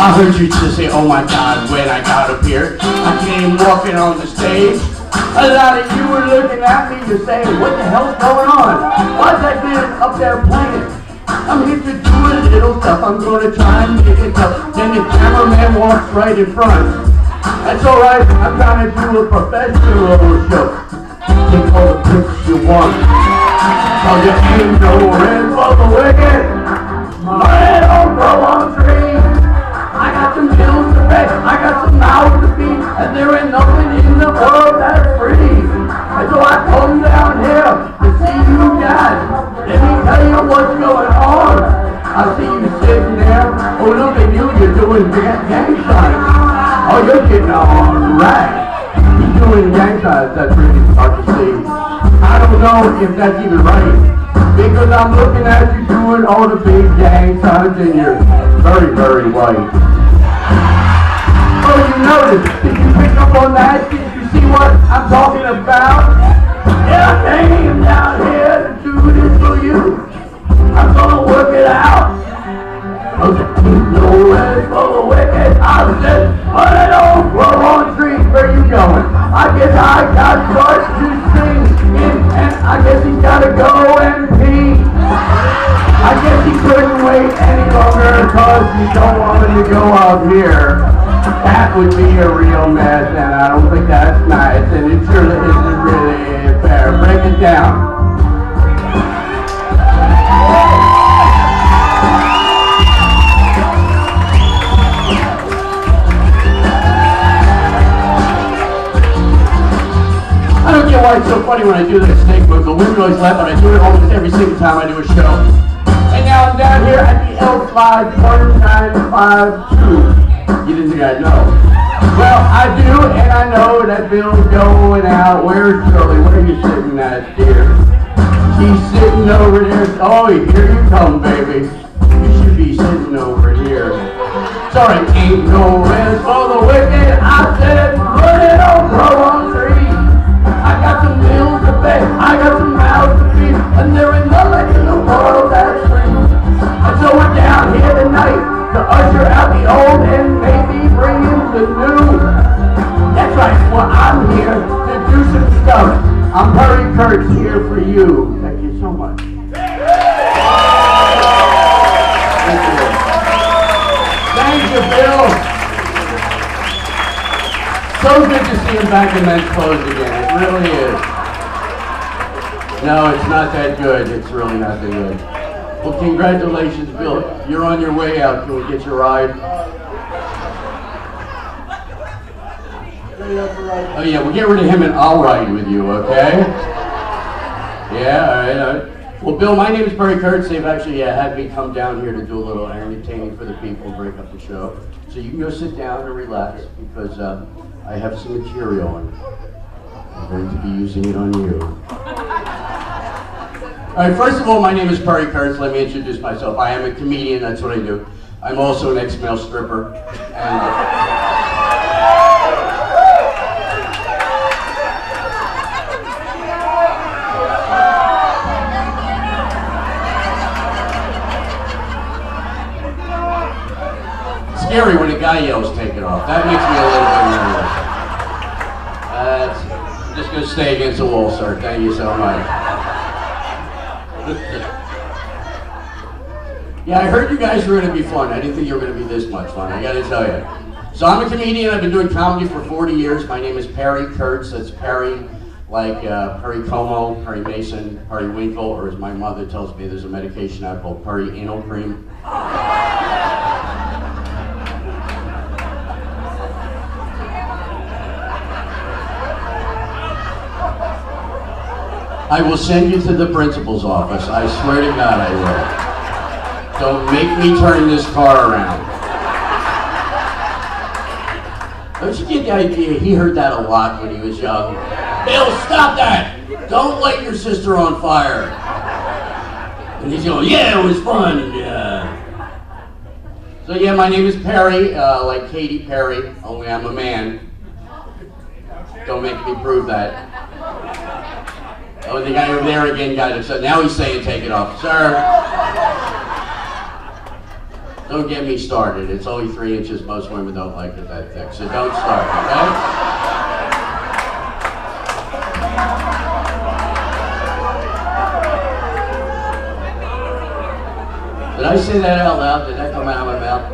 I heard you just say, oh my God, when I got up here. I came walking on the stage. A lot of you were looking at me, you're saying, what the hell's going on? Why's that man up there playing? I'm here to do a little stuff, I'm going to try and make it up. Then the cameraman walks right in front. That's alright, I'm trying to do a professional show. Take all the pics you want. Cause you ain't no rent for the wicked. Money don't grow on trees. I got some bills to pay, I got some mouths to feed, and there ain't nothing in the world that's free. And so I come down here to see you guys. Let me tell you what's going on. I see you sitting there. Oh, look at you, you're doing gang signs. Oh, you're getting all right. You're doing gang signs, that's really hard to see. I don't know if that's even right, because I'm looking at you doing all the big gang signs and you're very, very white. Oh, you noticed? Did you pick up on that? Did you see what I'm talking about? Yeah, I came down here to do this for you. I'm gonna work it out. Cause it ain't no rest for the wicked. I said, but I don't grow on trees. Where you going? I guess I got starts to sing, and I guess he's gotta go and pee. I guess he couldn't wait any longer cause he don't want him to go out here. That would be a real mess, and I don't think that's nice, and it surely isn't really fair. Break it down. I don't get why it's so funny when I do this snake move. The women always laugh, but I do it almost every single time I do a show. And now I'm down here at the Elks Bosses 1952. You didn't think I'd know. Well, I do, and I know that Bill's going out. Where's Shirley? Where are you sitting at, dear? She's sitting over there. Oh, here you come, baby. You should be sitting over here. Sorry, ain't no rest for the wicked. I said, money don't grow on trees. I got some bills to pay, I got some mouths to feed, and there ain't nothing in the world that's free. And so we're down here tonight to usher out the old and maybe bring in the new. That's right, well I'm here to do some stuff. I'm Perry Kurtz here for you. Thank you so much. Thank you. Thank you, Bill. So good to see him back in men's clothes again. It really is. No, it's not that good. It's really not that good. Well, congratulations, Bill. You're on your way out. Can we get your ride? Oh, yeah, we'll get rid of him and I'll ride with you, okay? Yeah, all right. Well, Bill, my name is Perry Kurtz. They've actually had me come down here to do a little entertaining for the people, break up the show. So you can go sit down and relax because I have some material and I'm going to be using it on you. All right, first of all, my name is Perry Kurtz. Let me introduce myself. I am a comedian, that's what I do. I'm also an ex-male stripper. And, scary when a guy yells, take it off. That makes me a little bit nervous. I'm just going to stay against the wall, sir. Thank you so much. Yeah, I heard you guys were going to be fun. I didn't think you were going to be this much fun, I got to tell you. So I'm a comedian. I've been doing comedy for 40 years. My name is Perry Kurtz. That's Perry, like Perry Como, Perry Mason, Perry Winkle, or as my mother tells me, there's a medication out called Perry Anal Cream. I will send you to the principal's office. I swear to God I will. Don't make me turn this car around. Don't you get the idea? He heard that a lot when he was young. Bill, stop that! Don't light your sister on fire. And he's going, yeah, it was fun. Yeah. So yeah, my name is Perry, like Katy Perry, only I'm a man. Don't make me prove that. Oh, the guy over there again got upset. Now he's saying take it off. Sir. Don't get me started. It's only 3 inches. Most women don't like it that thick. So don't start, okay? Did I say that out loud? Did that come out of my mouth?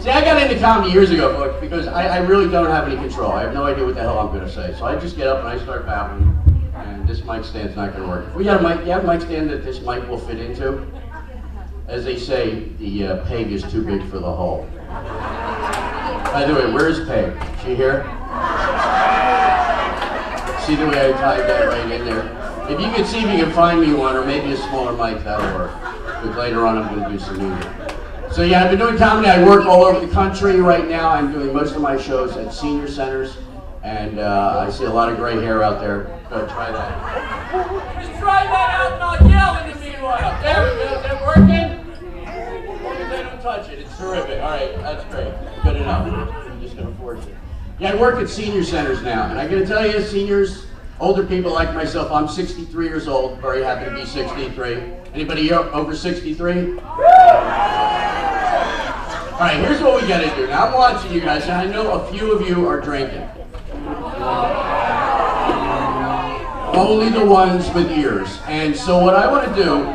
See, I got into comedy years ago, folks, because I really don't have any control. I have no idea what the hell I'm going to say. So I just get up and I start babbling, and this mic stand's not going to work. If we got a mic, you have a mic stand that this mic will fit into? As they say, the peg is too big for the hole. By the way, where's Peg? Is she here? See the way I tied that right in there? If you could see if you can find me one, or maybe a smaller mic, that'll work. Because later on I'm going to do some music. So yeah, I've been doing comedy. I work all over the country right now. I'm doing most of my shows at senior centers. And I see a lot of gray hair out there. Go try that. Just try that out and I'll yell in the meanwhile. There we go. Is it working? As long as they don't touch it. It's terrific. All right, that's great. Good enough. I'm just going to force it. Yeah, I work at senior centers now. And I got to tell you, seniors, older people like myself, I'm 63 years old. Very happy to be 63. Anybody here over 63? All right, here's what we got to do. Now, I'm watching you guys, and I know a few of you are drinking. Only the ones with ears. And so what I want to do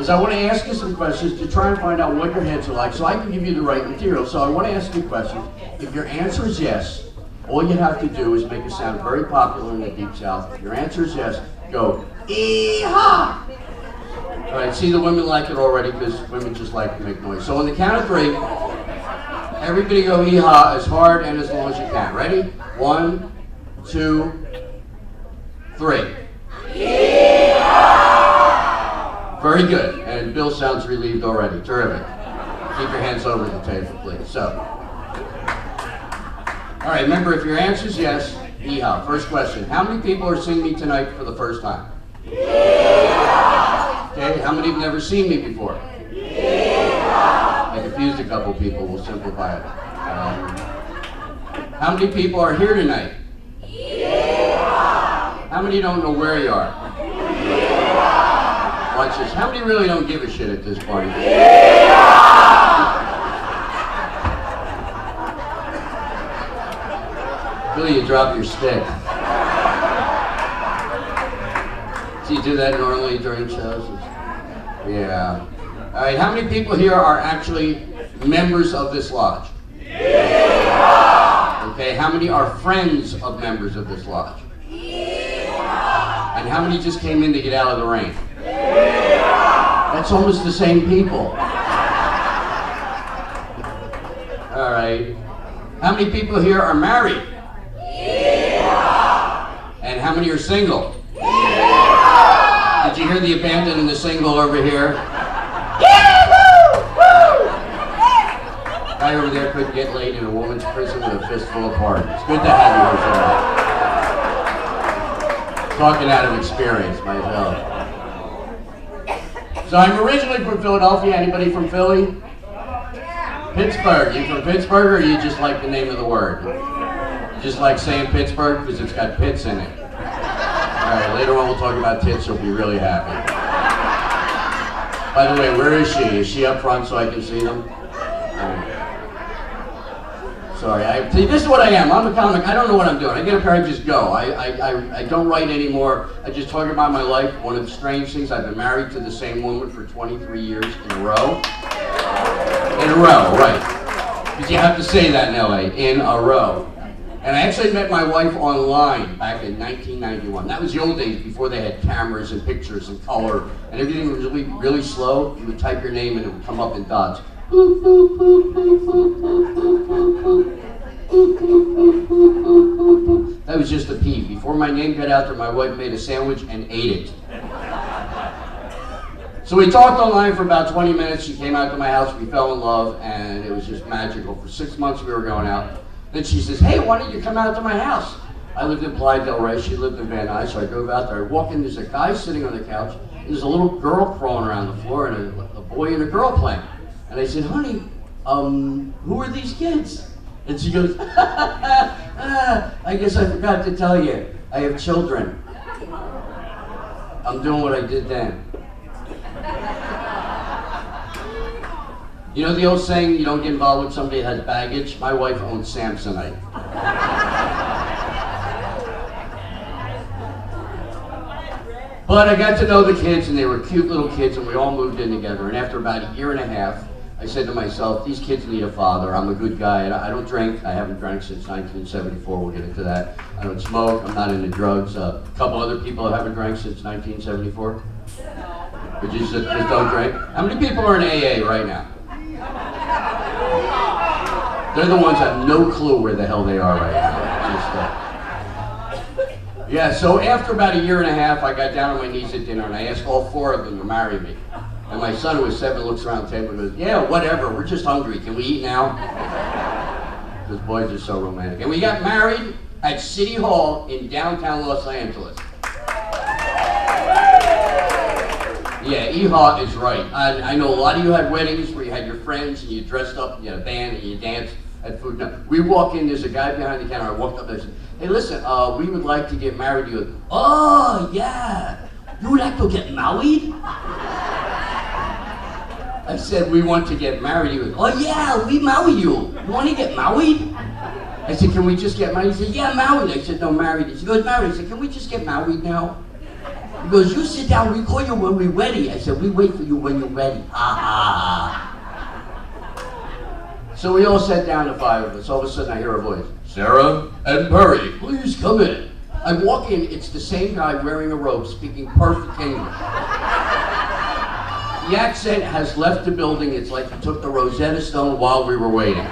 is I want to ask you some questions to try and find out what your heads are like so I can give you the right material. So I want to ask you questions. If your answer is yes, all you have to do is make it sound very popular in the Deep South. If your answer is yes, go, ee-haw! All right, see, the women like it already because women just like to make noise. So on the count of 3, everybody go ee-haw as hard and as long as you can. Ready? 1, 2, 3. Ee-haw! Very good. And Bill sounds relieved already. Terrific. Keep your hands over the table, please. So, all right, remember, if your answer is yes, ee-haw. First question. How many people are seeing me tonight for the first time? Ee-haw! Okay, how many have never seen me before? Yeah. I confused a couple people, we'll simplify it. How many people are here tonight? Yeah. How many don't know where you are? Yeah. Watch this. How many really don't give a shit at this point? Yeah. Billy, you drop your stick. So you do that normally during shows? Yeah. All right, how many people here are actually members of this lodge? Yeah. Okay, how many are friends of members of this lodge? Yeah. And how many just came in to get out of the rain? Yeah. That's almost the same people. All right. How many people here are married? Yeah. And how many are single? Did you hear the abandoned and the single over here? Guy over there couldn't get laid in a woman's prison with a fistful of heart. It's good to have you here. Talking out of experience myself. So I'm originally from Philadelphia. Anybody from Philly? Pittsburgh. You from Pittsburgh, or you just like the name of the word? You just like saying Pittsburgh because it's got pits in it. All right, later on we'll talk about tits, you'll be really happy. By the way, where is she? Is she up front so I can see them? Sorry, see, this is what I am. I'm a comic. I don't know what I'm doing. I get up here, I just go. I don't write anymore. I just talk about my life. One of the strange things, I've been married to the same woman for 23 years in a row. In a row, right. Because you have to say that in LA, in a row. And I actually met my wife online back in 1991. That was the old days before they had cameras and pictures and color, and everything was really, really slow. You would type your name and it would come up in dots. That was just a P. Before my name got out there, my wife made a sandwich and ate it. So we talked online for about 20 minutes. She came out to my house, we fell in love, and it was just magical. For 6 months we were going out. Then she says, hey, why don't you come out to my house? I lived in Playa del Rey, she lived in Van Nuys, so I drove out there. I walk in, there's a guy sitting on the couch, and there's a little girl crawling around the floor, and a boy and a girl playing. And I said, honey, who are these kids? And she goes, I guess I forgot to tell you, I have children. I'm doing what I did then. You know the old saying, you don't get involved with somebody that has baggage? My wife owns Samsonite. But I got to know the kids, and they were cute little kids, and we all moved in together. And after about a year and a half, I said to myself, these kids need a father. I'm a good guy. I don't drink. I haven't drank since 1974. We'll get into that. I don't smoke. I'm not into drugs. A couple other people haven't drank since 1974. But just don't drink. How many people are in AA right now? They're the ones that have no clue where the hell they are right now. Yeah, so after about a year and a half, I got down on my knees at dinner and I asked all 4 of them to marry me. And my son, who was 7, looks around the table and goes, yeah, whatever, we're just hungry. Can we eat now? Because boys are so romantic. And we got married at City Hall in downtown Los Angeles. Yeah, Eha is right. I know a lot of you had weddings where you had your friends and you dressed up and you had a band and you danced at food. Now, we walk in, there's a guy behind the counter. I walked up and I said, hey, listen, we would like to get married. He goes, oh, yeah, you would like to get married? I said, we want to get married. He goes, oh, yeah, we marry you. You want to get married? I said, can we just get married? He said, yeah, married. I said, no, married. He goes, married. I said, can we just get married now? He goes, you sit down, we call you when we're ready. I said, we wait for you when you're ready. Ha, ha, ha. So we all sat down, the 5 of us. All of a sudden I hear a voice, Sarah and Perry, please come in. I walk in, it's the same guy wearing a robe, speaking perfect English. The accent has left the building. It's like he took the Rosetta Stone while we were waiting.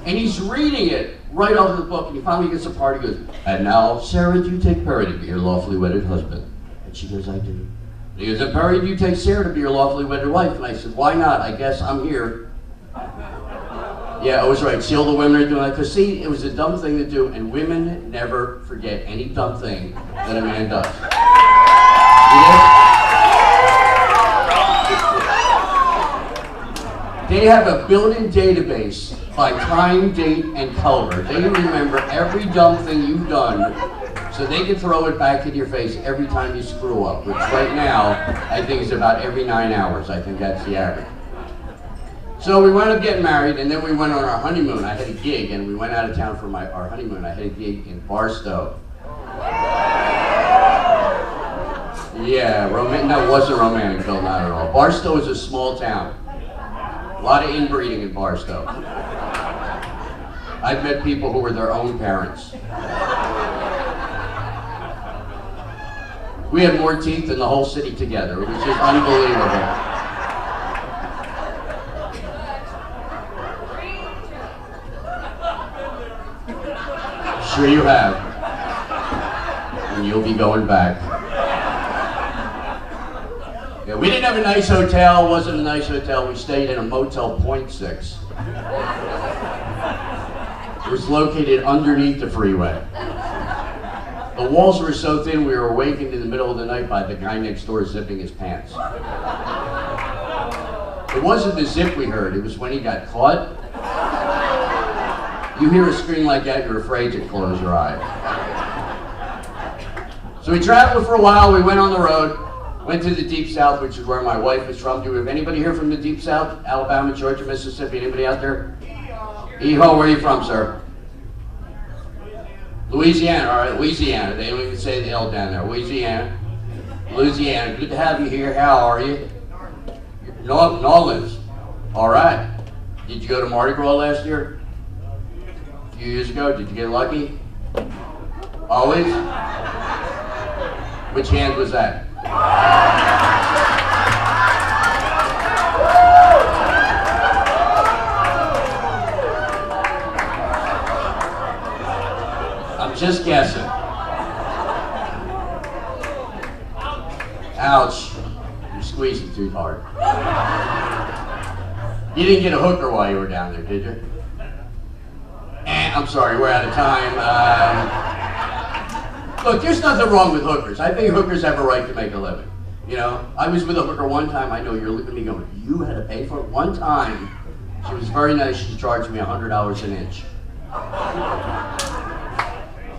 And he's reading it right off the book, and he finally gets a part. He goes, and now, Sarah, do you take Perry to be your lawfully wedded husband? And she goes, I do. And he goes, and Perry, do you take Sarah to be your lawfully wedded wife? And I said, why not? I guess I'm here. Yeah, I was right. See, all the women are doing that. Because, see, it was a dumb thing to do, and women never forget any dumb thing that a man does. They have a built-in database by time, date, and color. They remember every dumb thing you've done, so they can throw it back in your face every time you screw up, which right now, I think is about every 9 hours. I think that's the average. So we wound up getting married, and then we went on our honeymoon. I had a gig, and we went out of town for our honeymoon. I had a gig in Barstow. Yeah, no, it wasn't romantic, Bill, not at all. Barstow is a small town. A lot of inbreeding in Barstow. I've met people who were their own parents. We had more teeth than the whole city together. It was just unbelievable. Sure you have. And you'll be going back. Yeah, we didn't have a nice hotel. It wasn't a nice hotel. We stayed in a Motel .6. It was located underneath the freeway. The walls were so thin we were awakened in the middle of the night by the guy next door zipping his pants. It wasn't the zip we heard. It was when he got caught. You hear a scream like that, you're afraid to close your eyes. So we traveled for a while. We went on the road. Went to the Deep South, which is where my wife is from. Do we have anybody here from the Deep South? Alabama, Georgia, Mississippi? Anybody out there? Eho, where are you from, sir? Louisiana, all right, Louisiana. They don't even say the L down there. Louisiana. Louisiana, good to have you here. How are you? New Orleans. All right. Did you go to Mardi Gras last year? A few years ago? Did you get lucky? Always? Which hand was that? I'm just guessing. Ouch. You're squeezing too hard. You didn't get a hooker while you were down there, did you? I'm sorry, we're out of time. Look, there's nothing wrong with hookers. I think hookers have a right to make a living. You know, I was with a hooker one time. I know you're looking at me going, you had to pay for it? One time, she was very nice. She charged me $100 an inch.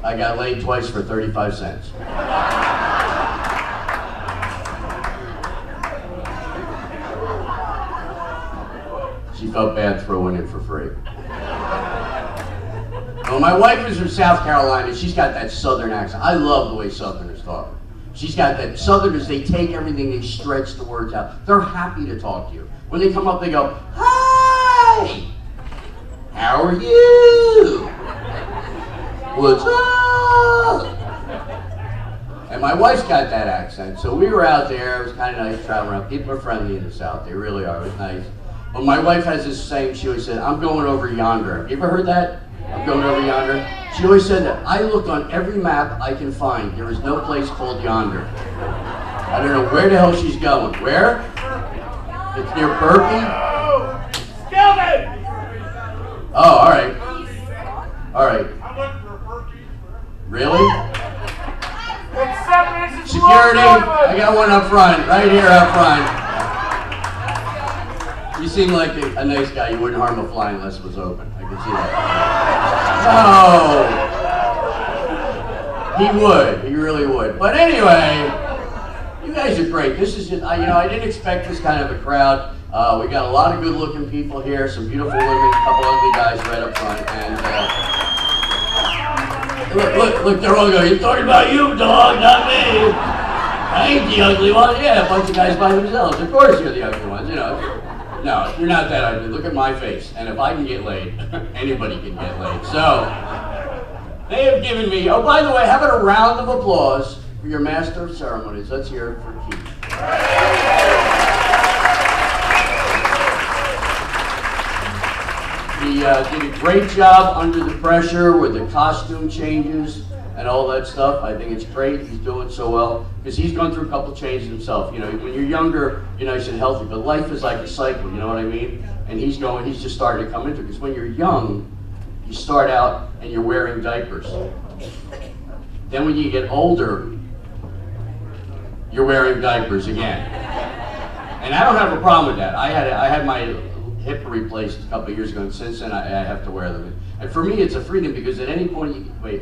I got laid twice for 35 cents. She felt bad throwing it for free. Well, my wife is from South Carolina. She's got that Southern accent. I love the way Southerners talk. She's got that, Southerners, they take everything, they stretch the words out. They're happy to talk to you. When they come up, they go, "Hi! How are you? What's up?" And my wife's got that accent, so we were out there. It was kind of nice traveling around. People are friendly in the South, they really are. It was nice. But my wife has this saying, she always said, "I'm going over yonder." Have you ever heard that? I'm going over yonder. She always said that. I looked on every map I can find. There is no place called yonder. I don't know where the hell she's going. Where? It's near Burpee? Oh, all right. All right. Really? Security, I got one up front, right here up front. You seem like a nice guy. You wouldn't harm a fly unless it was open. I can see that. No. He would. He really would. But anyway, you guys are great. This is just, I didn't expect this kind of a crowd. We got a lot of good-looking people here, some beautiful women, a couple ugly guys right up front, and look, they're all going, "He's talking about you, dog, not me. I ain't the ugly one." Yeah, a bunch of guys by themselves. Of course you're the ugly ones, No, you're not that ugly. Look at my face, and if I can get laid, anybody can get laid. So, they have given me, oh, by the way, how about a round of applause for your master of ceremonies? Let's hear it for Keith. He did a great job under the pressure with the costume changes and all that stuff. I think it's great. He's doing so well because he's gone through a couple changes himself. When you're younger, you're nice and healthy, but life is like a cycle, you know what I mean? And he's just starting to come into it because when you're young, you start out and you're wearing diapers. Then when you get older, you're wearing diapers again. And I don't have a problem with that. I had my hip replaced a couple of years ago, and since then I have to wear them. And for me, it's a freedom because at any point you can, wait.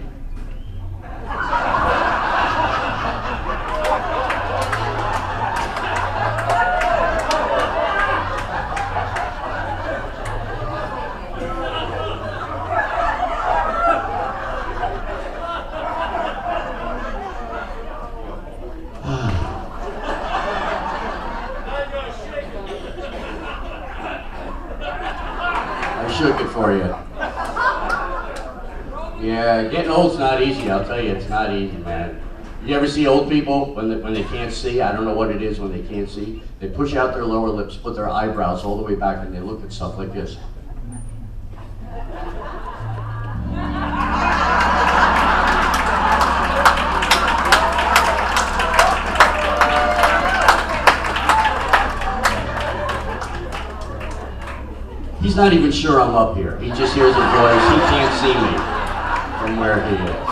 Shook it for you. Yeah, getting old's not easy, I'll tell you, it's not easy, man. You ever see old people when they can't see? I don't know what it is when they can't see. They push out their lower lips, put their eyebrows all the way back, and they look at stuff like this. He's not even sure I'm up here. He just hears a voice. He can't see me from where he is.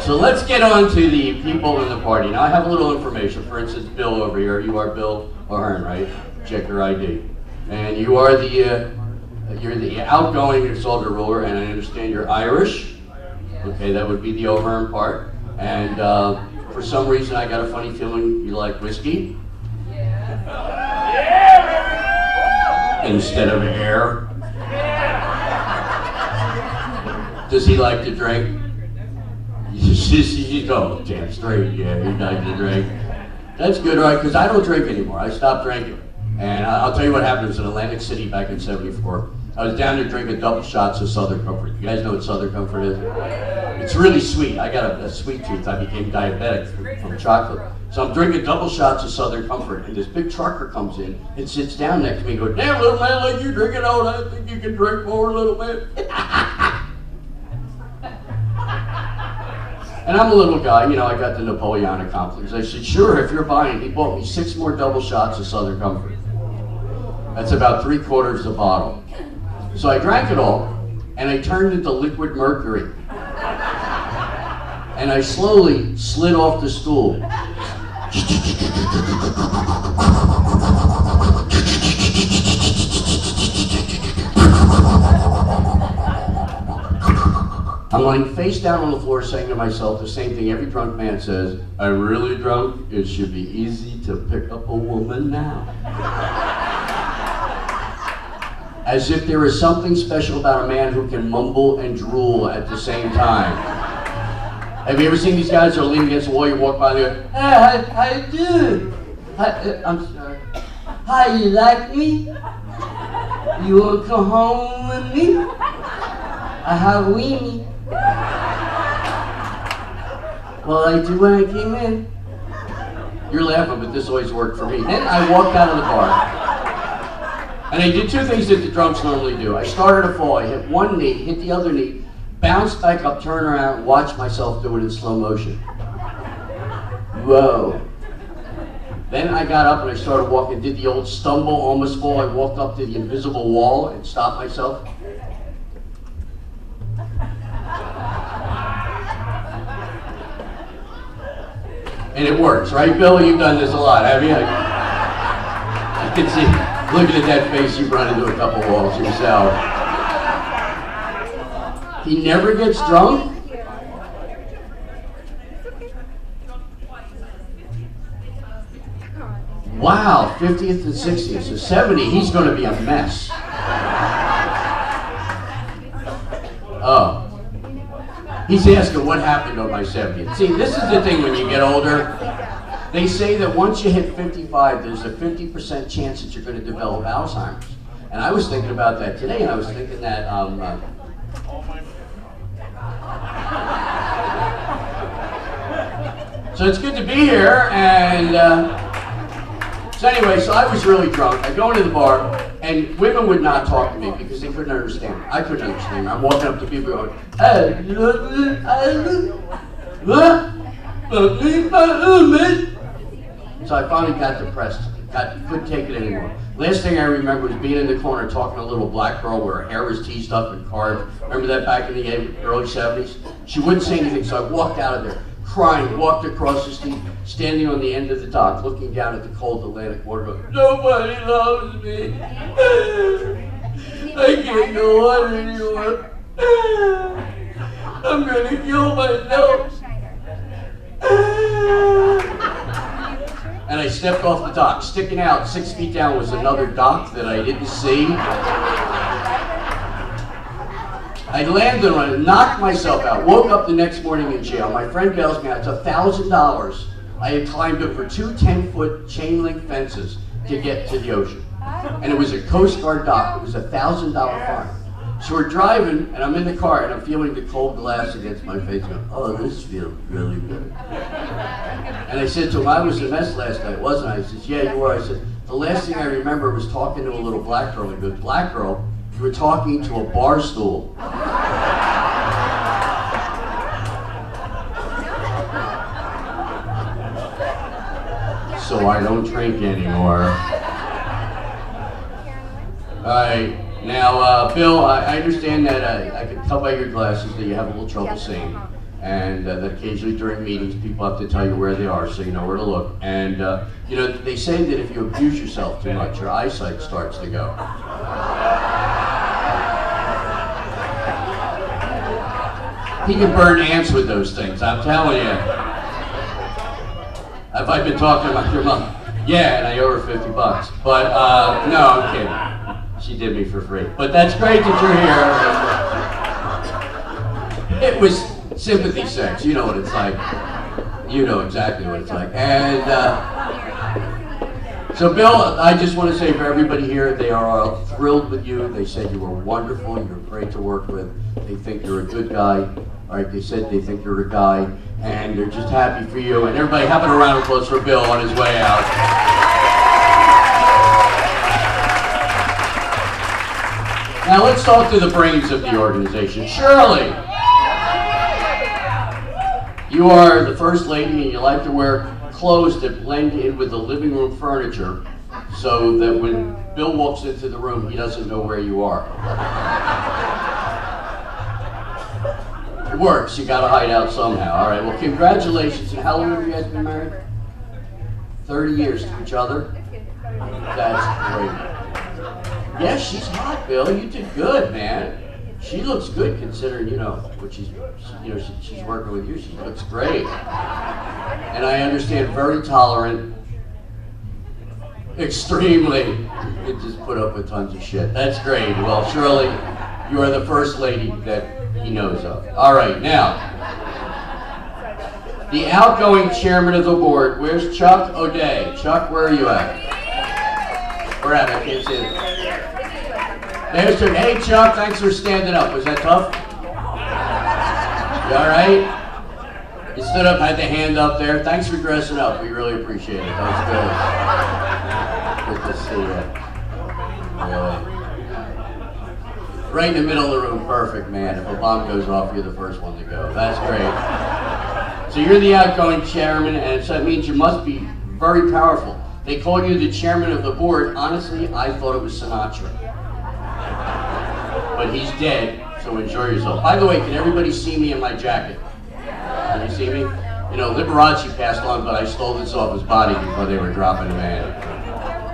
So let's get on to the people in the party. Now I have a little information. For instance, Bill over here. You are Bill O'Hearn, right? Check your ID. And you are you're the outgoing exalted ruler, and I understand you're Irish. Okay, that would be the O'Hearn part. And for some reason I got a funny feeling you like whiskey. Instead of air. Does he like to drink? You go damn straight, yeah, he likes to drink. That's good, right? Because I don't drink anymore. I stopped drinking. And I'll tell you what happened in Atlantic City back in '74. I was down there drinking double shots of Southern Comfort. You guys know what Southern Comfort is? It's really sweet. I got a sweet tooth. I became diabetic from chocolate. So I'm drinking double shots of Southern Comfort, and this big trucker comes in and sits down next to me and goes, "Damn, little man, like you drinking all that, think you can drink more, little man?" And I'm a little guy, I got the Napoleonic complex. I said, "Sure, if you're buying." He bought me 6 more double shots of Southern Comfort. That's about 3/4 a bottle. So I drank it all, and I turned into liquid mercury. And I slowly slid off the stool. I'm lying face down on the floor saying to myself the same thing every drunk man says, "I'm really drunk, it should be easy to pick up a woman now." as if there is something special about a man who can mumble and drool at the same time. Have you ever seen these guys that are leaning against the wall, you walk by and they go, hey, how you doing? I'm sorry. Hi, you like me? You want to come home with me? I have a weenie. Well, I do when I came in. You're laughing, but this always worked for me. Then I walked out of the bar. And I did two things that the drunks normally do. I started to fall. I hit one knee, hit the other knee, bounced back up, turned around, and watched myself do it in slow motion. Whoa. Then I got up and I started walking, did the old stumble, almost fall. I walked up to the invisible wall and stopped myself. And it works, right, Bill? You've done this a lot, have you? I can see, looking at that face, you've run into a couple walls yourself. He never gets drunk? Wow, 50th and 60th, so 70, he's going to be a mess. Oh. He's asking what happened on my 70th. See, this is the thing when you get older. They say that once you hit 55, there's a 50% chance that you're going to develop Alzheimer's. And I was thinking about that today, and I was thinking that, so it's good to be here, and so anyway, so I was really drunk. I go into the bar, and women would not talk to me because they couldn't understand me. I couldn't understand me. I'm walking up to people going, hey, so I finally got depressed. Couldn't take it anymore. Last thing I remember was being in the corner talking to a little black girl where her hair was teased up and carved. Remember that back in the early 70s? She wouldn't say anything, so I walked out of there, crying, walked across the street, standing on the end of the dock, looking down at the cold Atlantic water, going, nobody loves me. I can't go on anymore. I'm gonna kill myself. And I stepped off the dock. Sticking out 6 feet down was another dock that I didn't see. I landed on it, knocked myself out, woke up the next morning in jail. My friend bails me out. It's $1,000. I had climbed over 2 10-foot chain link fences to get to the ocean. And it was a Coast Guard dock. It was $1,000 fine. So we're driving, and I'm in the car, and I'm feeling the cold glass against my face, going, oh, this feels really good. And I said to him, I was a mess last night, wasn't I? He says, yeah, you were. I said, the last thing I remember was talking to a little black girl. He goes, black girl? You were talking to a bar stool. So I don't drink anymore. All right. Now, Bill, I understand that I can tell by your glasses that you have a little trouble seeing, and that occasionally during meetings people have to tell you where they are so you know where to look. And, you know, they say that if you abuse yourself too much, your eyesight starts to go. He can burn ants with those things, I'm telling you. Have I been talking about your mom? Yeah, and I owe her $50. But, no, I'm kidding. She did me for free. But that's great that you're here. It was sympathy sex. You know what it's like. You know exactly what it's like. And so, Bill, I just want to say for everybody here, they are all thrilled with you. They said you were wonderful. You're great to work with. They think you're a good guy. All right, they said they think you're a guy. And they're just happy for you. And everybody having a round of applause for Bill on his way out. Now let's talk to the brains of the organization. Shirley, you are the first lady and you like to wear clothes that blend in with the living room furniture so that when Bill walks into the room, he doesn't know where you are. It works, you gotta hide out somehow. All right, well, congratulations. And how long have you guys been married? 30 years to each other? That's great. Yeah, she's hot, Bill. You did good, man. She looks good considering, you know, what she's working with you. She looks great. And I understand very tolerant. Extremely. You just put up with tons of shit. That's great. Well, Shirley, you are the first lady that he knows of. All right, now, the outgoing chairman of the board. Where's Chuck O'Day? Chuck, where are you at? Where at? I can't see it. There's Chuck. Hey, Chuck, thanks for standing up. Was that tough? You all right? You stood up, had the hand up there. Thanks for dressing up. We really appreciate it. That was good. Good to see you. Really. Right in the middle of the room. Perfect, man. If a bomb goes off, you're the first one to go. That's great. So you're the outgoing chairman, and so that means you must be very powerful. They call you the chairman of the board. Honestly, I thought it was Sinatra. But he's dead, so enjoy yourself. By the way, can everybody see me in my jacket? Can you see me? You know, Liberace passed on, but I stole this off his body before they were dropping him in.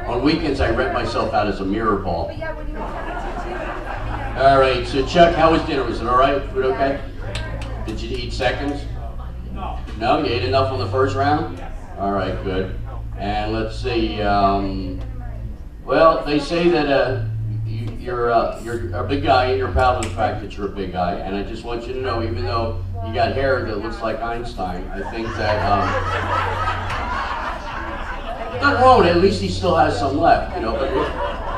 On weekends, I rent myself out as a mirror ball. All right, so Chuck, how was dinner? Was it all right? Food okay? Did you eat seconds? No, you ate enough on the first round? All right, good. And let's see, well, they say that you're a big guy and you're proud of the fact that you're a big guy. And I just want you to know, even though you got hair that looks like Einstein, I think that, nothing wrong with it, at least he still has some left, you know. But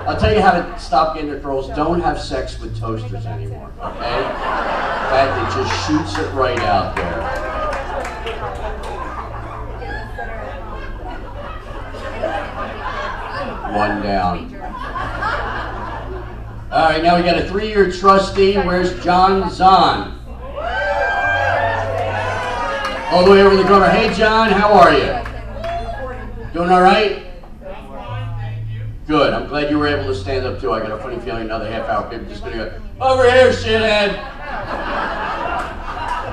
I'll tell you how to stop getting it, girls. Don't have sex with toasters anymore, okay? That it just shoots it right out there. One down. All right, now we got a 3-year trustee. Where's John Zahn? All the way over in the corner. Hey, John, how are you? Doing all right? Good. I'm glad you were able to stand up, too. I got a funny feeling another half hour people are just going to go, over here, shithead.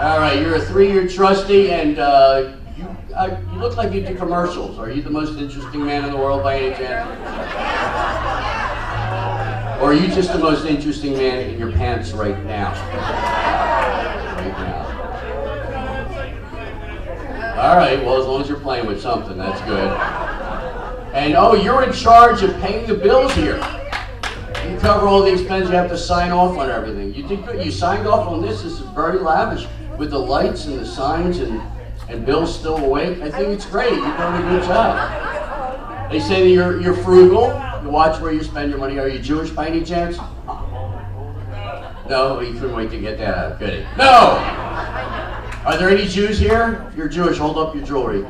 All right, you're a 3-year trustee, and you look like you do commercials. Are you the most interesting man in the world by any chance? Or are you just the most interesting man in your pants right now? Right now. All right, well, as long as you're playing with something, that's good. And oh, you're in charge of paying the bills here. You cover all the expenses, you have to sign off on everything. You did good. You signed off on this. This is very lavish with the lights and the signs and Bill's still awake. I think it's great. You've done a good job. They say that you're frugal. You watch where you spend your money. Are you Jewish by any chance? No, you couldn't wait to get that out. Good. No! Are there any Jews here? If you're Jewish, hold up your jewelry.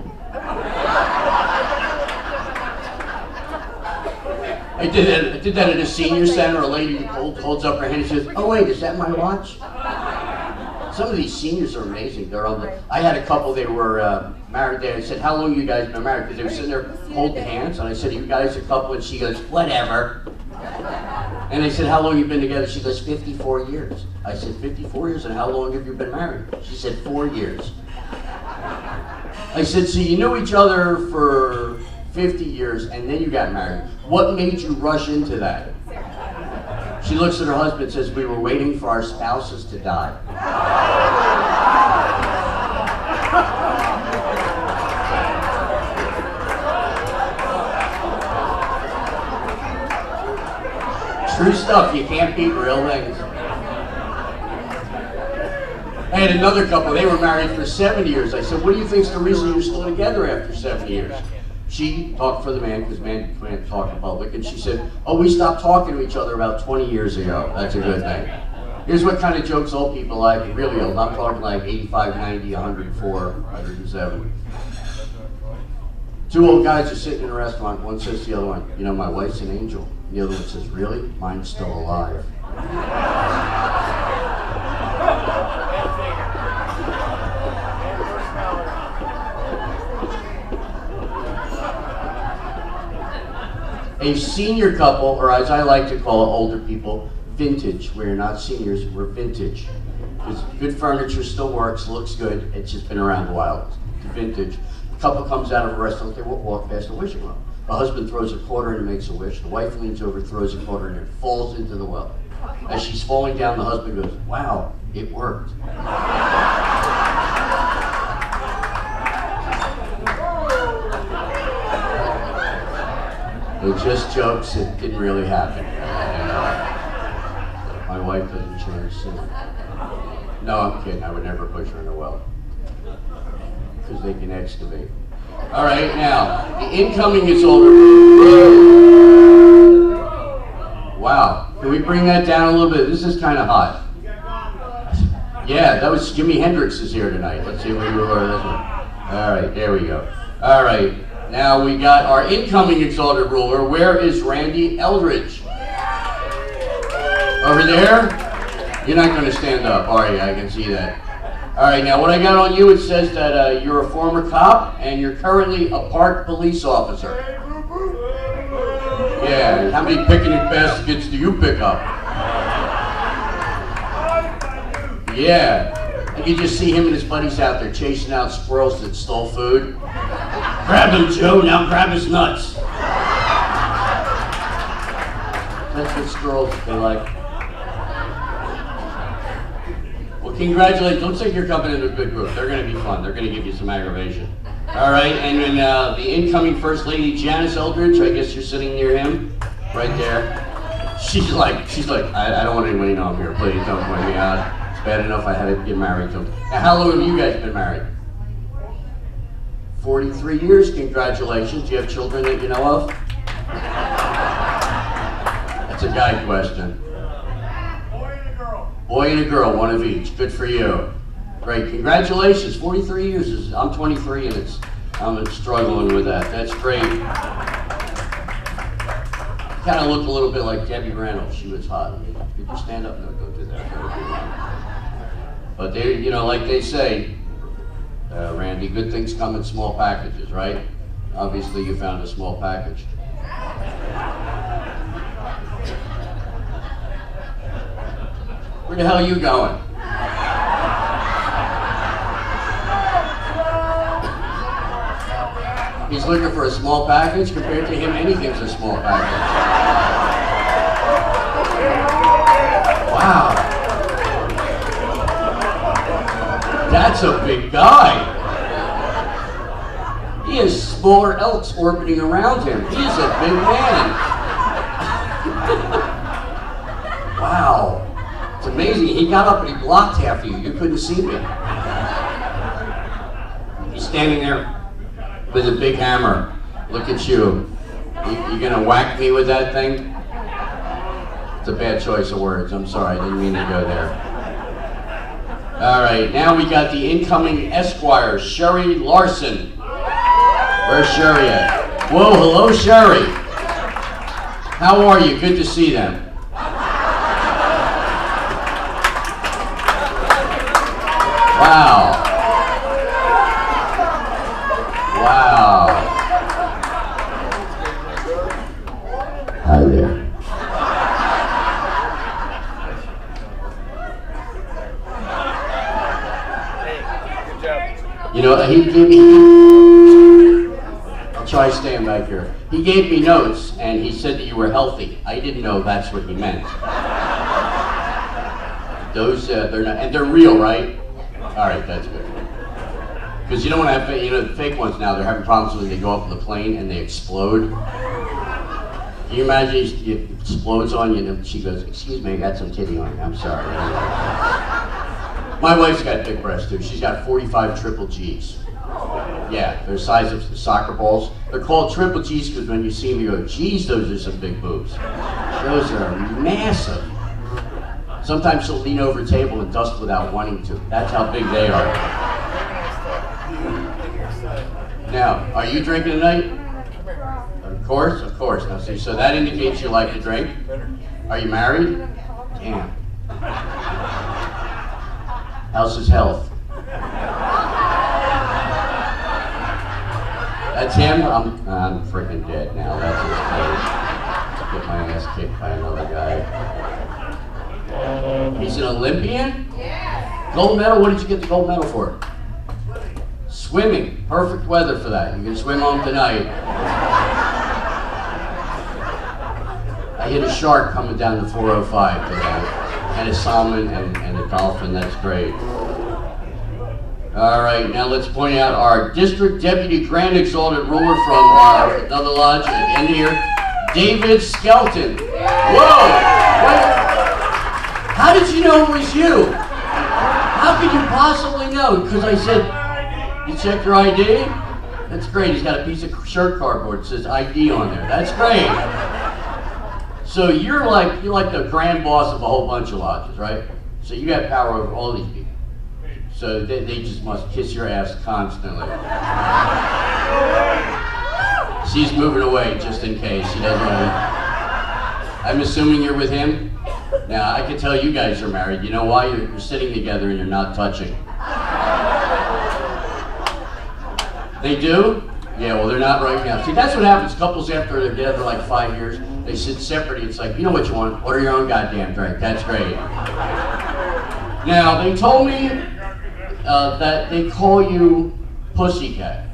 I did that at a senior center. A lady holds up her hand and says, "Oh wait, is that my watch?" Some of these seniors are amazing. They're on the. I had a couple. They were married there. I said, "How long you guys been married?" Because they were sitting there holding hands, and I said, "You guys a couple?" And she goes, "Whatever." And I said, "How long you been together?" She goes, 54 years. I said, 54 years, and how long have you been married? She said, 4 years. I said, "So you knew each other for 50 years, and then you got married. What made you rush into that?" She looks at her husband and says, "We were waiting for our spouses to die." True stuff, you can't beat real things. I had another couple, they were married for 7 years. I said, "What do you think's the reason you're still together after 7 years?" She talked for the man, because men can't talk in public, and she said, "Oh, we stopped talking to each other about 20 years ago. That's a good thing." Here's what kind of jokes old people like, really old. I'm talking like 85, 90, 104, 107. Two old guys are sitting in a restaurant. One says to the other one, "You know, my wife's an angel." And the other one says, "Really? Mine's still alive." A senior couple, or as I like to call it, older people, vintage. We're not seniors, we're vintage. Because good furniture still works, looks good, it's just been around a while. It's vintage. A couple comes out of a restaurant, they won't walk past a wishing well. The husband throws a quarter in and makes a wish. The wife leans over, throws a quarter in and falls into the well. As she's falling down, the husband goes, "Wow, it worked." They're just jokes. It didn't really happen. My wife doesn't change soon. No, I'm kidding. I would never push her in a well. Because they can excavate. All right, now, the incoming is older. Wow. Can we bring that down a little bit? This is kind of hot. Yeah, that was Jimi Hendrix is here tonight. Let's see if we can lower this one. All right, there we go. All right, now we got our incoming exalted ruler. Where is Randy Eldridge? Over there? You're not going to stand up, are you? I can see that. All right, now what I got on you, it says that you're a former cop and you're currently a park police officer. Yeah, how many picnic baskets do you pick up? Yeah, and you just see him and his buddies out there chasing out squirrels that stole food. Grab him, Joe, now grab his nuts. That's what squirrels they like. Well, congratulations. Looks like you're coming into a good group. They're going to be fun. They're going to give you some aggravation. All right, and then the incoming First Lady, Janice Eldridge, I guess you're sitting near him, right there. She's like, I don't want anybody to know I'm here. Please don't point me out. It's bad enough I had to get married to him. Now, how long have you guys been married? 43 years. Congratulations. Do you have children that you know of? That's a guy question. Boy and a girl, one of each. Good for you. Great, congratulations. 43 years. I'm 23 and I'm struggling with that. That's great. Kind of looked a little bit like Debbie Reynolds. She was hot. Could you stand up? No, don't do that. But they, you know, like they say, Randy, good things come in small packages, right? Obviously, you found a small package. Where the hell are you going? He's looking for a small package. Compared to him, anything's a small package. Wow. That's a big guy. He has smaller elks orbiting around him. He is a big man. Wow. It's amazing. He got up and he blocked half of you. You couldn't see me. He's standing there with a big hammer. Look at you. You gonna whack me with that thing? It's a bad choice of words. I'm sorry. I didn't mean to go there. All right. Now we got the incoming Esquire, Sherry Larson. Where's Sherry at? Whoa, hello, Sherry. How are you? Good to see them. Wow. Wow. Hi there. Good job. You know, he gave me, I'll try staying back here. He gave me notes and he said that you were healthy. I didn't know that's what he meant. Those, they're not, and they're real, right? All right, that's good. Because you don't want to have, you know, the fake ones now, they're having problems when they go up in the plane and they explode. Can you imagine it explodes on you and she goes, excuse me, I got some titty on you, I'm sorry. My wife's got big breasts too. She's got 45 triple Gs. Yeah, they're the size of soccer balls. They're called triple Gs because when you see them you go, geez, those are some big boobs. Those are massive. Sometimes she'll lean over a table and dust without wanting to. That's how big they are. Now, are you drinking tonight? Of course, of course. Now see, so that indicates you like to drink. Are you married? Damn. How's his health? That's him? I'm freaking dead now. That's his face. Get my ass kicked by another guy. He's an Olympian? Yeah. Gold medal? What did you get the gold medal for? Swimming. Perfect weather for that. You can swim home tonight. I hit a shark coming down the 405 today. And a salmon and a dolphin. That's great. All right, now let's point out our District Deputy Grand Exalted Ruler from another lodge at the end here. David Skelton. Whoa! What? How did you know it was you? How could you possibly know? Because I said, you checked your ID? That's great. He's got a piece of shirt cardboard that says ID on there. That's great. So you're like the grand boss of a whole bunch of lodges, right? So you got power over all these people. So they just must kiss your ass constantly. She's moving away just in case. She doesn't want to. I'm assuming you're with him? Now, I can tell you guys are married. You know why? You're sitting together and you're not touching. They do? Yeah, well, they're not right now. See, that's what happens. Couples, after they're together like 5 years, they sit separately. It's like, you know what you want? Order your own goddamn drink. That's great. Now, they told me that they call you Pussycat.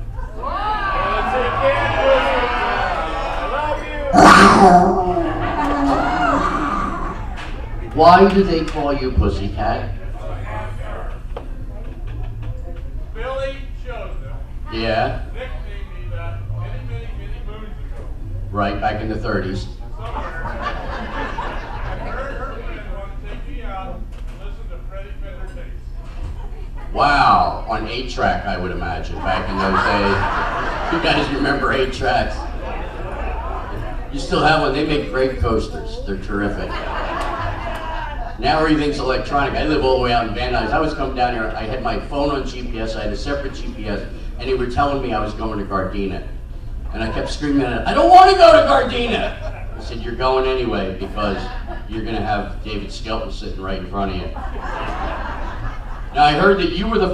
Why do they call you Pussycat? Billy chose them. Yeah. Nicknamed me that many moons ago. Right, back in the 30s. Her friend wanted to take me out and listen to Freddie Fender tapes. Wow, on 8-track, I would imagine, back in those days. You guys remember 8-tracks? You still have one. They make great coasters. They're terrific. Now everything's electronic. I live all the way out in Van Nuys. I was coming down here. I had my phone on GPS. I had a separate GPS, and they were telling me I was going to Gardena. And I kept screaming at it, I don't want to go to Gardena! I said, you're going anyway, because you're going to have David Skelton sitting right in front of you. Now, I heard that you were the